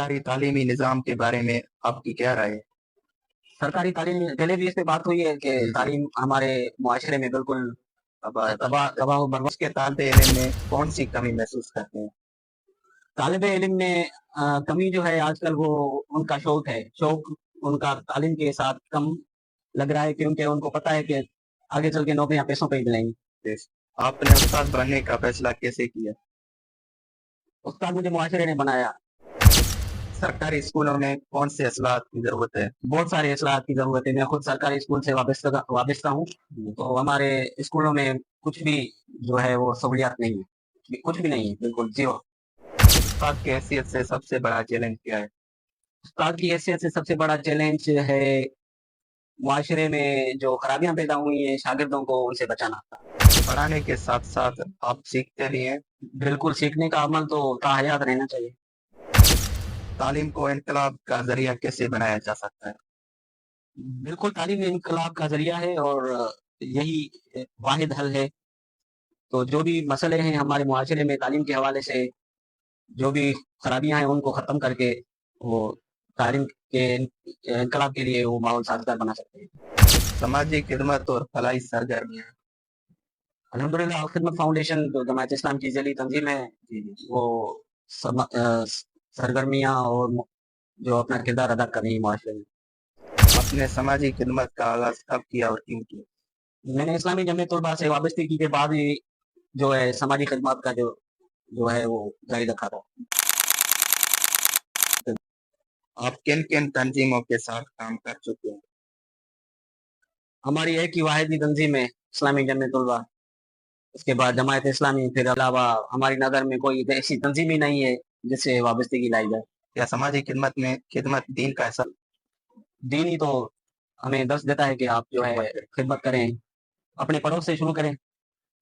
सरकारी तालीमी निज़ाम के बारे में आपकी क्या राय है? सरकारी तालीम पहले भी इस पे बात हुई है कि जी, जी। तालीम हमारे मुआशरे में बिल्कुल तबाह तबाह तबाह व बर्बाद। उसके तालिब इल्म में कौन सी कमी महसूस करते हैं? तालिब इल्म में कमी जो है आजकल वो उनका शौक है, शौक उनका तालीम के साथ कम लग रहा है, क्योंकि उनको पता है कि आगे चल के नौकरियां पैसों पे ही मिलेंगी। बेश, आपने उस्ताद बनने का फैसला कैसे किया? उस्ताद मुझे मुआशरे ने बनाया। सरकारी स्कूलों में कौन से असलाहत की ज़रूरत है? बहुत सारे असलाहत की ज़रूरत है। मैं खुद सरकारी स्कूल से वाबस्ता हूँ, तो हमारे स्कूलों में कुछ भी जो है वो सहूलियत नहीं है, कुछ भी नहीं है, बिल्कुल ज़ीरो। उस्ताद की हैसियत से सबसे बड़ा चैलेंज क्या है? उस्ताद की हैसियत से सबसे बड़ा चैलेंज है मुआशरे में जो खराबियां पैदा हुई हैं, शागिर्दों को उनसे बचाना। पढ़ाने के साथ-साथ आप सीखते भी हैं। बिल्कुल, सीखने का अमल तो ताहयात रहना चाहिए। तालीम को इनकलाब का ज़रिया कैसे बनाया जा सकता है? बिल्कुल, तालीम इनकलाब का ज़रिया है और यही वाहिद हल है। तो जो भी मसले हैं हमारे मुआशरे में तालीम के हवाले से, जो भी खराबियां हैं उनको ख़त्म करके वो तालीम के इनकलाब के लिए वो माहौल साज़गार बना सकते हैं। समाजी खिदमत और फलाही सरगर्मियाँ। अल्हम्दुलिल्लाह खिदमत फाउंडेशन जो जमात इस्लाम की ज़ैली तंज़ीम है, वो सरगर्मियाँ और जो अपना किरदार अदा कर रही है मुआशरे में। आपने समाजी खिदमत का आगाज़ कब किया और क्यों किया? मैंने इस्लामी जमीयत तलबा से वाबस्तगी के बाद ही जो है समाजी खिदमत का जो है वो जारी रखा था। आप किन-किन तंजीमों के साथ काम कर चुके हैं? हमारी एक ही वाहिदी तंजीम है इस्लामी जमीयत तलबा, उसके बाद जमायत इस्लामी, फिर अलावा हमारी नज़र में कोई ऐसी तंजीम ही नहीं है जिससे वाबस्तगी लाई जाए। क्या समाजी खिदमत में खिदमत दीन का हिस्सा? दीन ही तो हमें दर्श देता है कि आप जो है खिदमत करें, अपने पड़ोस से शुरू करें,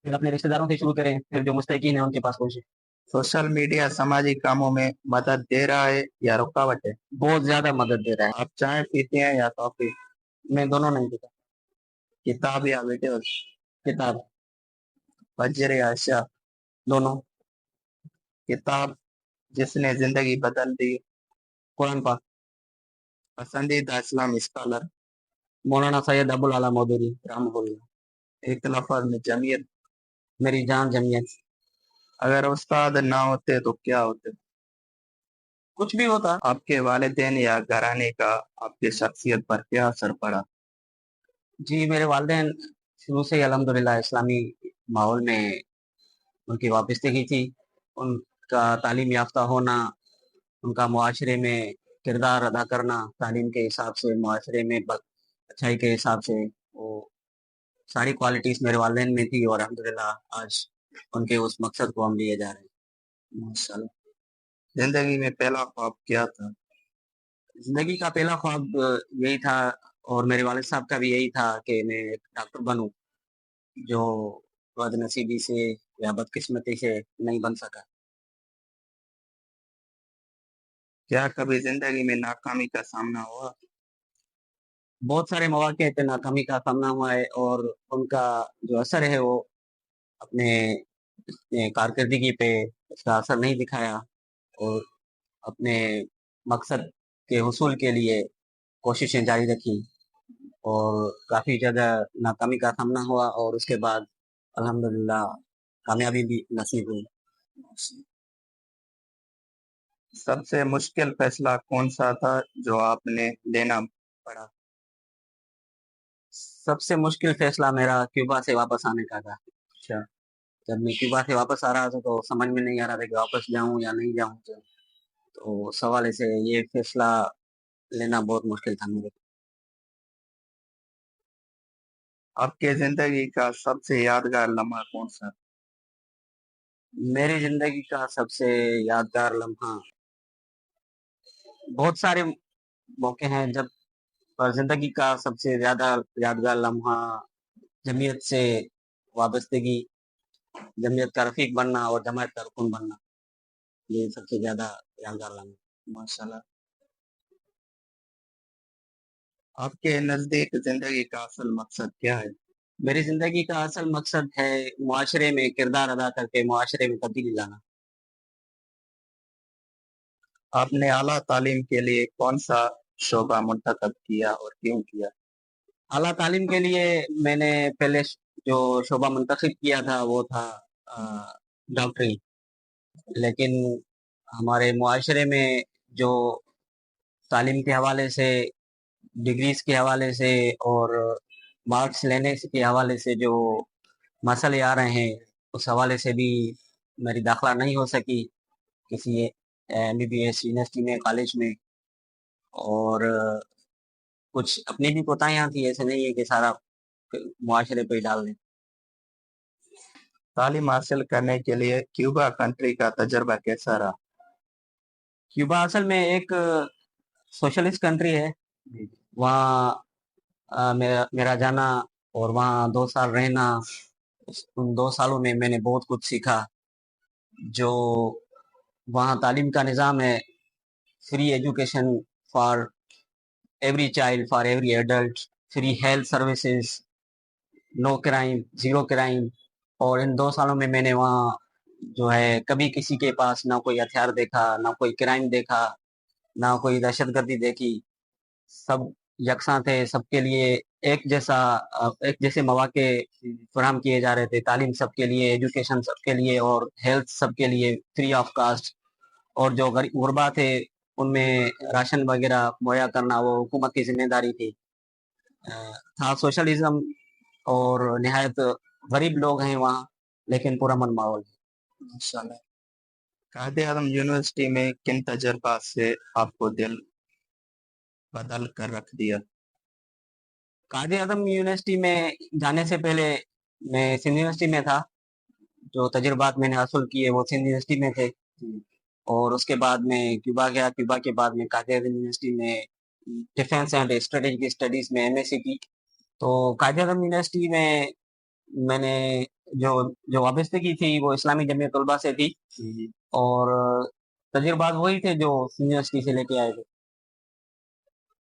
फिर अपने रिश्तेदारों से शुरू करें, फिर जो मुस्तहिकीन है उनके पास पहुंचे। सोशल मीडिया सामाजिक कामों में मदद दे रहा है या रुकावट है? बहुत ज्यादा मदद दे रहा है। आप चाय पीते हैं या कॉफी? मैं दोनों नहीं पीता। किताब या वीडियो? किताब। फजर या इशा? दोनों। किताब जिसने जिंदगी बदल दी? कुरान पाक। पसंदीदा इस्लामी स्कॉलर? मौलाना सैयद अबुल आला मौदूदी रहमतुल्लाह। एक लफ्ज में जमीयत। मेरी जान जमीयत। अगर उस्ताद ना होते तो क्या होते? कुछ भी होता। आपके वालिदैन या घराने का आपकी शख्सियत पर क्या असर पड़ा? जी, मेरे वालिदैन शुरू से ही अल्हम्दुलिल्लाह इस्लामी माहौल में उनकी वाबस्तगी थी। उनका तालीम याफ्ता होना, उनका मुआशरे में किरदार अदा करना, तालीम के हिसाब से, मुआशरे में अच्छाई के हिसाब से, वो सारी क्वालिटीज़ मेरे वालिदैन में थी और अल्हम्दुलिल्लाह आज उनके उस मकसद को हम लिए जा रहे हैं माशाअल्लाह। जिंदगी में पहला ख्वाब क्या था? ज़िंदगी का पहला ख्वाब यही था और मेरे वालिद साहब का भी यही था कि मैं एक डॉक्टर बनूँ, जो बदनसीबी से या बदकिस्मती से नहीं बन सका। क्या कभी जिंदगी में नाकामी का सामना हुआ? बहुत सारे मौक़े पे नाकामी का सामना हुआ है और उनका जो असर है वो अपने कारकर्दगी पे उसका असर नहीं दिखाया और अपने मकसद के हुसूल के लिए कोशिशें जारी रखी और काफ़ी जगह नाकामी का सामना हुआ और उसके बाद अल्हम्दुलिल्लाह कामयाबी भी नसीब हुई। सबसे मुश्किल फैसला कौन सा था जो आपने लेना पड़ा? सबसे मुश्किल फैसला मेरा क्यूबा से वापस आने का था। अच्छा, जब मैं क्यूबा से वापस आ रहा था तो समझ में नहीं आ रहा था कि वापस जाऊँ या नहीं जाऊँ। तो उस हवाले से ये फैसला लेना बहुत मुश्किल था मेरे लिए। आपके जिंदगी का सबसे यादगार लम्हा कौन सा? मेरी ज़िंदगी का सबसे यादगार लम्हा बहुत सारे मौके हैं जब, पर ज़िंदगी का सबसे ज़्यादा यादगार लम्हा जमीयत से वाबस्तगी, जमीयत का रफ़ीक बनना और जमात का रुकन बनना, ये सबसे ज़्यादा यादगार लम्हा। माशाल्लाह। आपके नजदीक जिंदगी का असल मकसद क्या है? मेरी ज़िंदगी का असल मकसद है मुआशरे में किरदार अदा करके मुआशरे में तब्दीली लाना। آپ نے اعلیٰ تعلیم کے لیے کون سا شعبہ منتخب کیا اور کیوں کیا؟ اعلیٰ تعلیم کے لیے میں نے پہلے جو شعبہ منتخب کیا تھا وہ تھا ڈاکٹری، لیکن ہمارے معاشرے میں جو تعلیم کے حوالے سے، ڈگریز کے حوالے سے اور مارکس لینے کے حوالے سے جو مسئلے آ رہے ہیں، اس حوالے سے بھی میری داخلہ نہیں ہو سکی کسی MBBS یونیورسٹی میں، کالج میں، اور کچھ اپنی بھی کوتاہیاں تھی، ایسے نہیں ہے کہ سارا معاشرے پہ ہی ڈال دیں۔ تعلیم حاصل کرنے کے لیے کیوبا کنٹری کا تجربہ کیسا رہا؟ کیوبا اصل میں ایک سوشلسٹ کنٹری ہے، وہاں میرا جانا اور وہاں 2 سال رہنا، ان 2 سالوں میں میں نے بہت کچھ سیکھا۔ جو وہاں تعلیم کا نظام ہے، free education for every child, for every adult, free health services, no crime, zero crime, اور ان 2 سالوں میں میں نے وہاں جو ہے کبھی کسی کے پاس نہ کوئی ہتھیار دیکھا، نہ کوئی کرائم دیکھا، نہ کوئی دہشت گردی دیکھی۔ سب یکساں تھے، سب کے لیے ایک جیسے مواقع فراہم کیے جا رہے تھے، تعلیم سب کے لیے، ایجوکیشن سب کے لیے، اور ہیلتھ سب کے لیے فری آف کاسٹ، اور جو غربا تھے ان میں راشن وغیرہ مہیا کرنا وہ حکومت کی ذمہ داری تھی۔ تھا سوشلزم، اور نہایت غریب لوگ ہیں وہاں، لیکن پرامن ماحول ہے۔ ماشاءاللہ۔ قائد اعظم یونیورسٹی میں کن تجربات سے آپ کو دل بدل کر رکھ دیا؟ قائد اعظم یونیورسٹی میں جانے سے پہلے میں سندھ یونیورسٹی میں تھا، جو تجربات میں نے حاصل کیے وہ سندھ یونیورسٹی میں تھے، اور اس کے بعد میں کیوبا گیا، کیوبا کے بعد میں قائد اعظم یونیورسٹی میں ڈیفینس اینڈ اسٹریٹجک اسٹڈیز میں MSc کی۔ تو قائد اعظم یونیورسٹی میں میں نے جو وابستگی تھی وہ اسلامی جمعیت طلبہ سے تھی، اور تجربات وہی تھے جو سندھ یونیورسٹی سے لے کے آئے تھے۔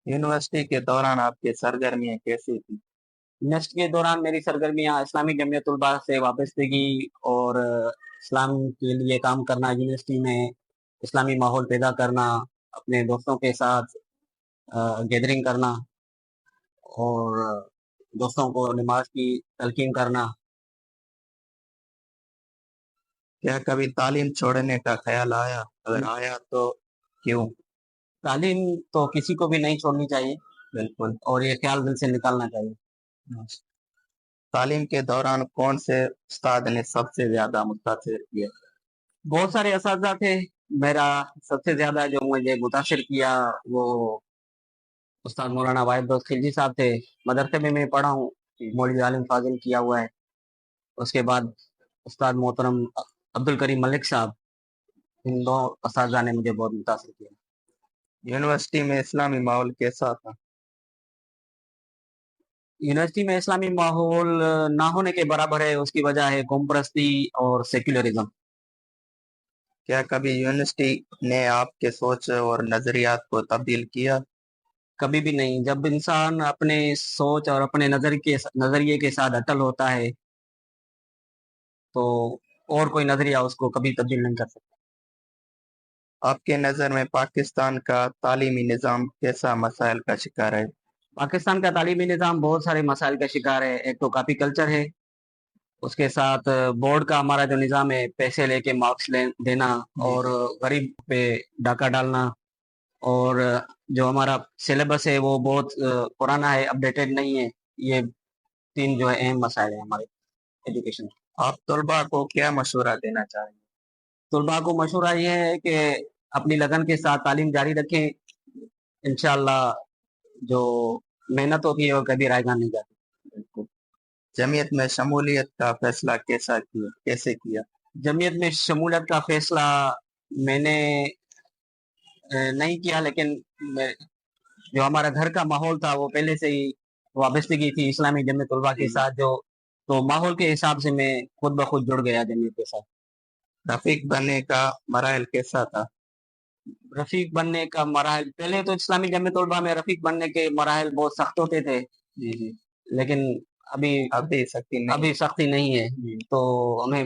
یونیورسٹی کے دوران آپ کی سرگرمیاں کیسی تھی؟ یونیورسٹی کے دوران میری سرگرمیاں اسلامی جمعیت طلبہ سے وابستگی اور اسلام کے لیے کام کرنا، یونیورسٹی میں اسلامی ماحول پیدا کرنا، اپنے دوستوں کے ساتھ گیدرنگ کرنا، اور دوستوں کو نماز کی تلقین کرنا۔ کیا کبھی تعلیم چھوڑنے کا خیال آیا؟ اگر آیا تو کیوں؟ تعلیم تو کسی کو بھی نہیں چھوڑنی چاہیے، بالکل۔ اور یہ خیال دل سے نکالنا چاہیے۔ تعلیم کے دوران کون سے استاد نے سب سے زیادہ متاثر کیا؟ بہت سارے اساتذہ تھے، میرا سب سے زیادہ جو مجھے متاثر کیا وہ استاد مولانا واحد دوست خلجی صاحب تھے۔ مدرسے میں پڑھا ہوں، مولوی عالم فاضل کیا ہوا ہے۔ اس کے بعد استاد محترم عبد الکریم ملک صاحب، ان دو اساتذہ نے مجھے بہت متاثر کیا۔ یونیورسٹی میں اسلامی ماحول کیسا تھا؟ یونیورسٹی میں اسلامی ماحول نہ ہونے کے برابر ہے، اس کی وجہ ہے قوم پرستی اور سیکولرزم۔ کیا کبھی یونیورسٹی نے آپ کے سوچ اور نظریات کو تبدیل کیا؟ کبھی بھی نہیں۔ جب انسان اپنے سوچ اور اپنے نظریے کے ساتھ اٹل ہوتا ہے تو اور کوئی نظریہ اس کو کبھی تبدیل نہیں کر سکتا۔ آپ کے نظر میں پاکستان کا تعلیمی نظام کیسا مسائل کا شکار ہے؟ پاکستان کا تعلیمی نظام بہت سارے مسائل کا شکار ہے۔ ایک تو کاپی کلچر ہے، اس کے ساتھ بورڈ کا ہمارا جو نظام ہے، پیسے لے کے مارکس دینا اور غریب پہ ڈاکہ ڈالنا، اور جو ہمارا سلیبس ہے وہ بہت پرانا ہے، اپڈیٹڈ نہیں ہے۔ یہ 3 جو ہے اہم مسائل ہیں ہمارے ایجوکیشن۔ آپ طلباء کو کیا مشورہ دینا چاہیں گے؟ طلباء کو مشورہ یہ ہے کہ اپنی لگن کے ساتھ تعلیم جاری رکھیں، انشاءاللہ جو محنت ہوتی ہے وہ کبھی رائے گاہ نہیں جاتی۔ بالکل۔ جمعیت میں شمولیت کا فیصلہ کیسے کیا؟ جمعیت میں شمولیت کا فیصلہ میں نے نہیں کیا، لیکن جو ہمارا گھر کا ماحول تھا وہ پہلے سے ہی وابستگی تھی اسلامی جمعیت طلبہ کے ساتھ، تو ماحول کے حساب سے میں خود بخود جڑ گیا جمعیت کے ساتھ۔ رفیق بننے کا مراحل کیسا تھا؟ رفیق بننے کا مراحل، پہلے تو اسلامی جمعیت طلبہ میں رفیق بننے کے مراحل بہت سخت ہوتے تھے، لیکن ابھی سختی نہیں ہے، تو ہمیں